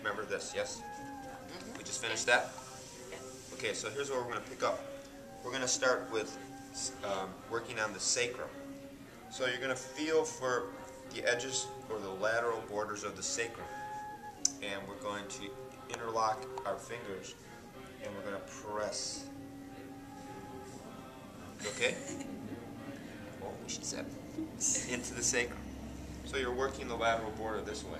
Remember this, yes? We just finished that? Okay, so here's where we're going to pick up. We're going to start with working on the sacrum. So you're going to feel for the edges or the lateral borders of the sacrum. And we're going to interlock our fingers and we're going to press. Okay? Oh, we should say into the sacrum. So you're working the lateral border this way.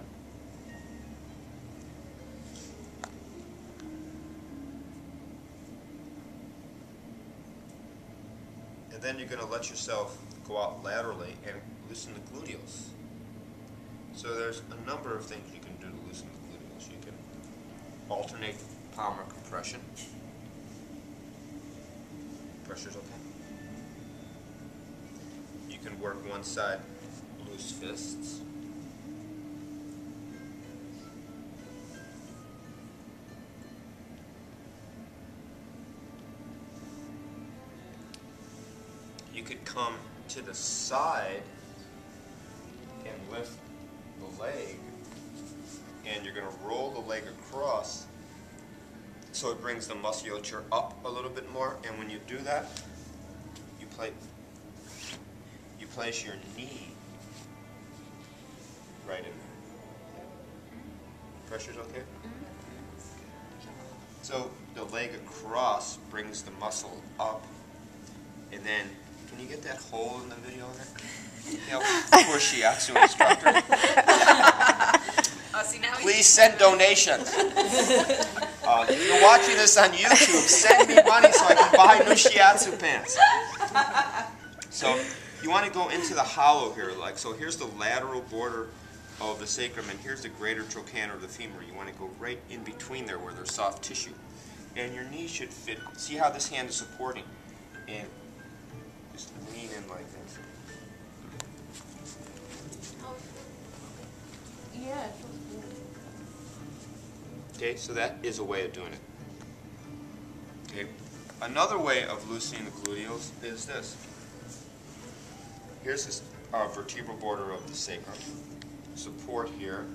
And then you're going to let yourself go out laterally and loosen the gluteals. So there's a number of things you can do to loosen the gluteals. You can alternate palmar compression. Pressure's okay. You can work one side, loose fists. You could come to the side and lift the leg, and you're going to roll the leg across so it brings the musculature up a little bit more. And when you do that, you place your knee right in there. Pressure's okay? So the leg across brings the muscle up, and then can you get that hole in the video there? Yeah, poor shiatsu instructor. See, now Please send donations. If you're watching this on YouTube, send me money so I can buy new shiatsu pants. So you want to go into the hollow here, like so. Here's the lateral border of the sacrum, and here's the greater trochanter of the femur. You want to go right in between there where there's soft tissue, and your knee should fit. See how this hand is supporting, and just lean in like this. Yeah. Okay, so that is a way of doing it. Okay, another way of loosening the gluteals is this. Here's this vertebral border of the sacrum. Support here.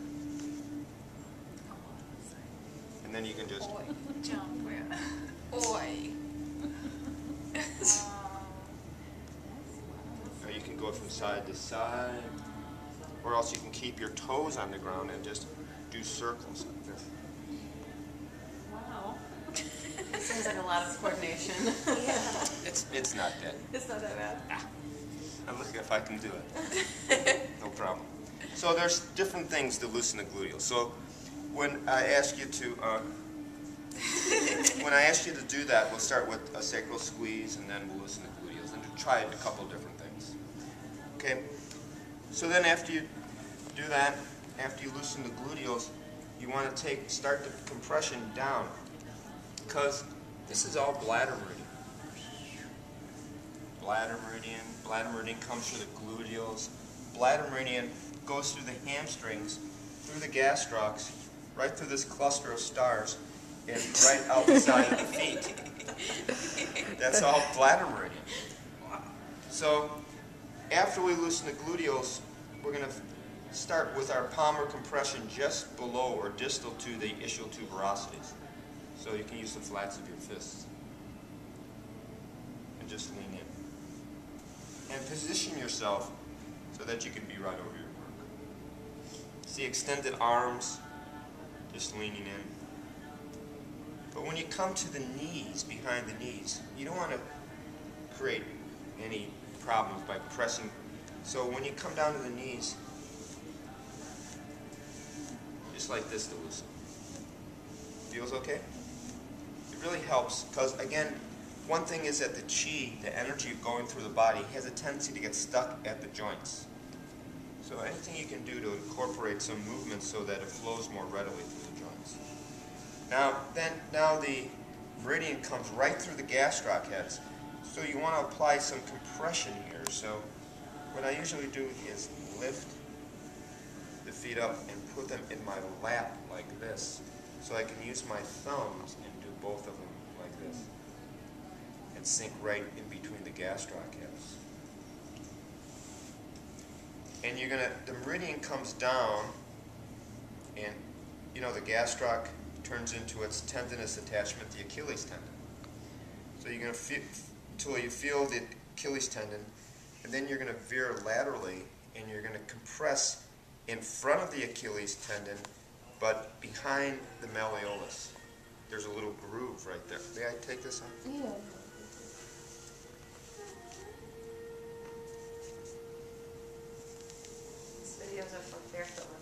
And then you can just... Oi. Jump where? Oi. Or you can go from side to side. Or else you can keep your toes on the ground and just do circles like this. Wow. Seems like a lot of coordination. Yeah. It's not that. It's not that bad. I'm looking if I can do it. No problem. So there's different things to loosen the gluteals. So when I ask you to do that, we'll start with a sacral squeeze and then we'll loosen the gluteals and try a couple different things. Okay. So then after you do that, after you loosen the gluteals, you want to start the compression down, because this is all bladder meridian. Bladder meridian comes through the gluteals. Bladder meridian goes through the hamstrings, through the gastrocs, right through this cluster of stars, and right outside of the feet. That's all bladder meridian. So after we loosen the gluteals, we're going to start with our palmar compression just below or distal to the ischial tuberosities. So you can use the flats of your fists. And just lean in. And position yourself so that you can be right over your work. See extended arms, just leaning in. But when you come to the knees, behind the knees, you don't want to create any problems by pressing. So when you come down to the knees, just like this to loosen. Feels okay? It really helps because, again, one thing is that the chi, the energy going through the body, has a tendency to get stuck at the joints. So anything you can do to incorporate some movement so that it flows more readily through the joints. Now the meridian comes right through the gastroc heads. So you want to apply some compression here. So what I usually do is lift the feet up and put them in my lap like this. So I can use my thumbs and do both of them like this. And sink right in between the gastroc heads. And the meridian comes down and you know, the gastroc turns into its tendinous attachment, the Achilles tendon. So you're going to feel until you feel the Achilles tendon, and then you're going to veer laterally, and you're going to compress in front of the Achilles tendon, but behind the malleolus. There's a little groove right there. May I take this off? Yeah. These videos are for barefoot women.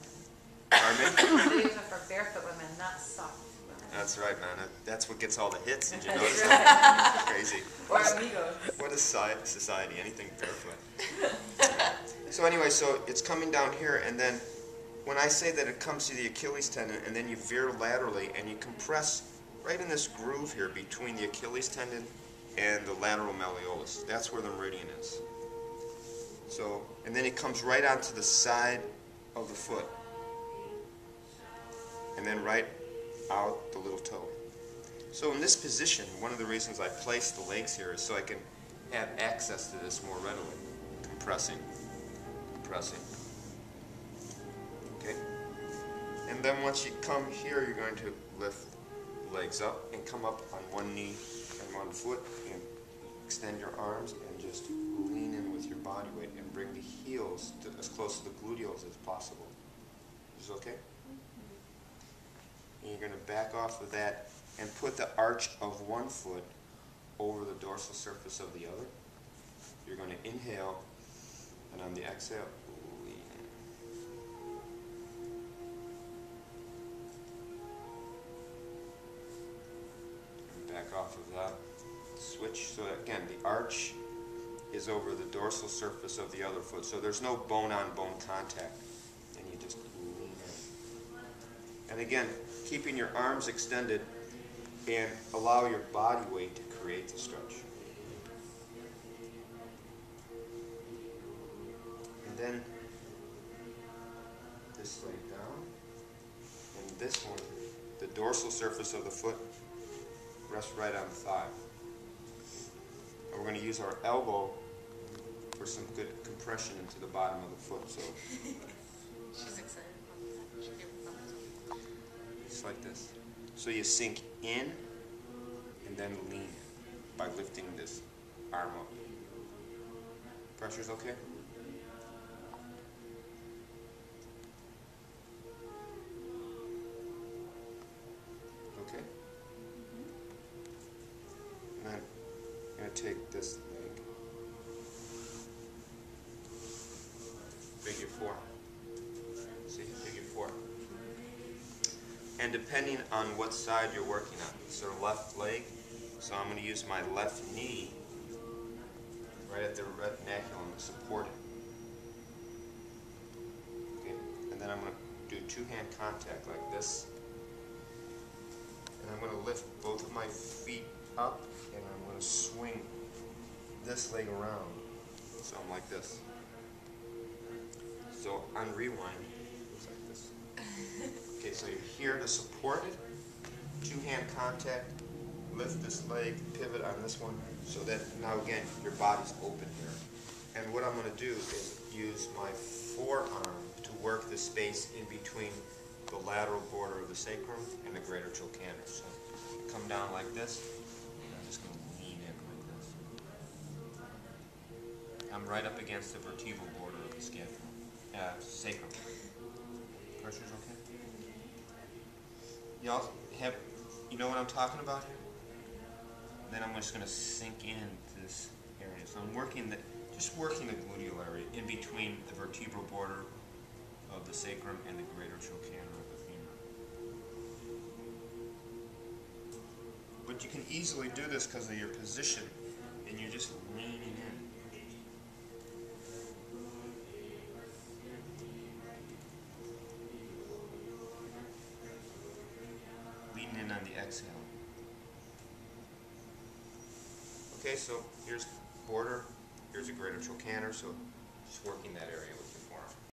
Pardon me? These videos are for barefoot women, not soft women. That's right, man. That's what gets all the hits. Did you notice Right. that? Crazy. Or amigos. What is society? Anything barefoot. So anyway, so it's coming down here, and then when I say that it comes to the Achilles tendon, and then you veer laterally, and you compress right in this groove here between the Achilles tendon and the lateral malleolus. That's where the meridian is. So, and then it comes right onto the side of the foot, and then right out the little toe. So in this position, one of the reasons I place the legs here is so I can have access to this more readily. Compressing, compressing. Okay? And then once you come here, you're going to lift the legs up and come up on one knee and one foot and extend your arms and just lean in with your body weight and bring the heels to as close to the gluteals as possible. Is this okay? And you're going to back off of that and put the arch of one foot over the dorsal surface of the other. You're going to inhale, and on the exhale, lean in. And back off of that. Switch. So again, the arch is over the dorsal surface of the other foot. So there's no bone-on-bone contact. And you just lean in. And again, keeping your arms extended and allow your body weight to create the stretch. And then this leg down, and this one, the dorsal surface of the foot rests right on the thigh. And we're going to use our elbow for some good compression into the bottom of the foot. So She's excited. She gave a thumbs up. just like this. So you sink in and then lean in by lifting this arm up. Pressure's okay? Okay? And then I'm going to take this leg. Figure 4. See, figure 4. And depending on what side you're working on, so left leg, so I'm going to use my left knee right at the retinaculum to support it. Okay, and then I'm going to do two-hand contact like this, and I'm going to lift both of my feet up, and I'm going to swing this leg around, so I'm like this. So on rewind, it looks like this. Okay, so you're here to support it, two-hand contact, lift this leg, pivot on this one, so that now again, your body's open here. And what I'm going to do is use my forearm to work the space in between the lateral border of the sacrum and the greater trochanter. So come down like this, and I'm just going to lean in like this. I'm right up against the vertebral border of the sacrum. Pressure's okay? Y'all have, you know what I'm talking about here? Then I'm just going to sink into this area. So I'm working just working the gluteal area in between the vertebral border of the sacrum and the greater trochanter of the femur. But you can easily do this because of your position, and you're just leaning in. Leaning in on the exhale. Okay, so here's border, here's a greater trochanter, so just working that area.